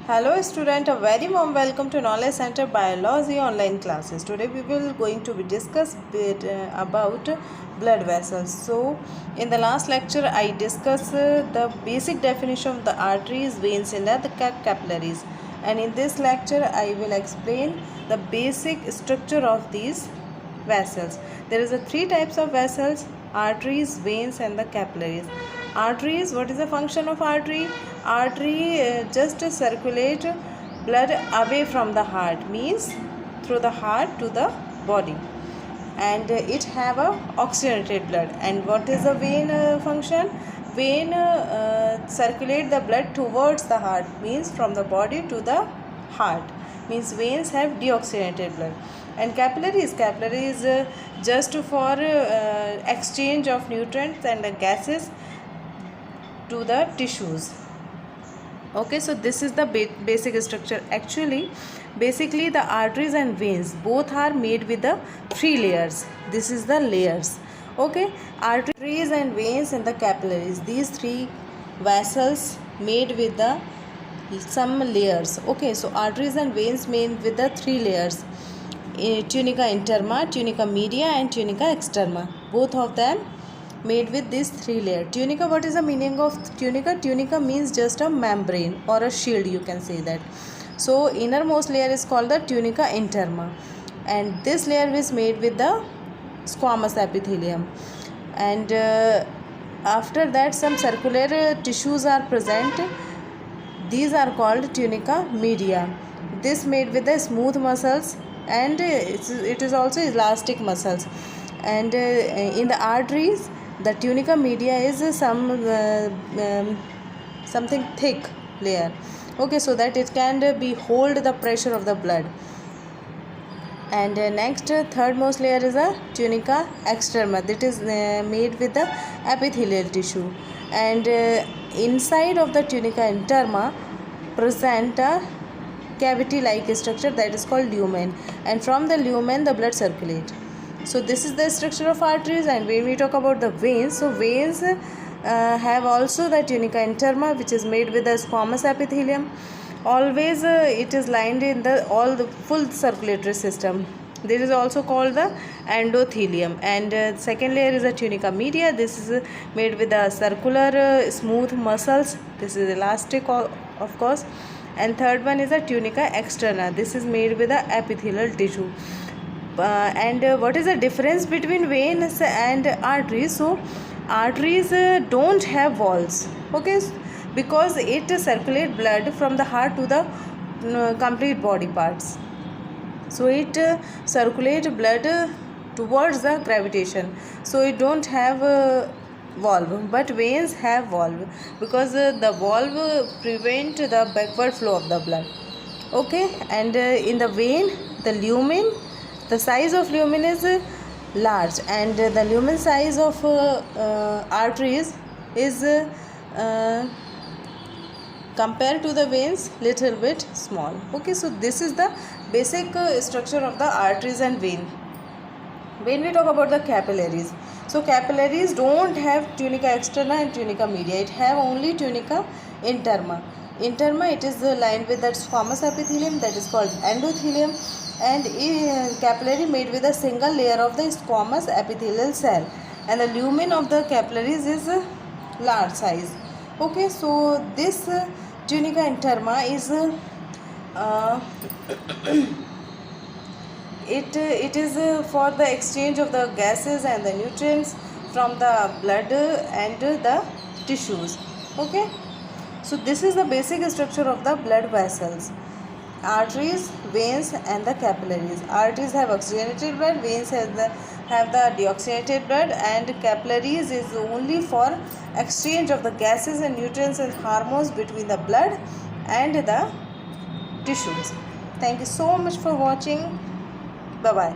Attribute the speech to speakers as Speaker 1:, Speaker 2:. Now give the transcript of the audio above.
Speaker 1: Hello student, a very warm welcome to Knowledge Center Biology online classes. Today we will going to be discuss bit about blood vessels. So in the last lecture I discussed the basic definition of the arteries, veins and the capillaries. And in this lecture I will explain the basic structure of these vessels. There is a three types of vessels: arteries, veins and the capillaries. Arteries, what is the function of artery? Artery just circulate blood away from the heart, means through the heart to the body, and it have a oxygenated blood. And what is the vein function? Vein circulate the blood towards the heart, means from the body to the heart, means veins have deoxygenated blood. And capillaries just for exchange of nutrients and gases to the tissues. Okay, so this is the basic structure. Basically the arteries and veins both are made with the three layers. This is the layers. Okay, arteries and veins and the capillaries, these three vessels made with the some layers. Okay, so arteries and veins made with the three layers: tunica interna, tunica media and tunica externa. Both of them made with these three layers. Tunica, what is the meaning of tunica? Tunica means just a membrane or a shield, you can say that. So innermost layer is called the tunica interna, and this layer is made with the squamous epithelium. And after that some circular tissues are present. These are called tunica media. This made with the smooth muscles, and it is also elastic muscles. And in the arteries, the tunica media is something thick layer. Okay, so that it can be hold the pressure of the blood. And next, third most layer is a tunica externa. That is made with the epithelial tissue. And inside of the tunica interna present a cavity like structure that is called lumen, and from the lumen the blood circulate. So this is the structure of arteries. And when we talk about the veins, so veins have also the tunica interna, which is made with the squamous epithelium. Always it is lined in the all the full circulatory system. This is also called the endothelium. And second layer is the tunica media. This is made with the circular smooth muscles. This is elastic of course. And third one is the tunica externa. This is made with the epithelial tissue. What is the difference between veins and arteries? So arteries don't have walls, okay, because it circulate blood from the heart to the complete body parts. So it circulate blood towards the gravitation, so it don't have valve. But veins have valve, because the valve prevent the backward flow of the blood. Okay, and in the vein, the lumen, the size of lumen is large, and the lumen size of arteries is compared to the veins little bit small. Okay, so this is the basic structure of the arteries and vein. When we talk about the capillaries, so capillaries don't have tunica externa and tunica media. It have only tunica interna. Interna, it is lined with that squamous epithelium, that is called endothelium. And capillary made with a single layer of the squamous epithelial cell, and the lumen of the capillaries is large size. Okay, so this tunica interna is it is for the exchange of the gases and the nutrients from the blood and the tissues. Okay, so this is the basic structure of the blood vessels: arteries, veins and the capillaries. Arteries have oxygenated blood, veins have the deoxygenated blood, and capillaries is only for exchange of the gases and nutrients and hormones between the blood and the tissues. Thank you so much for watching. Bye bye.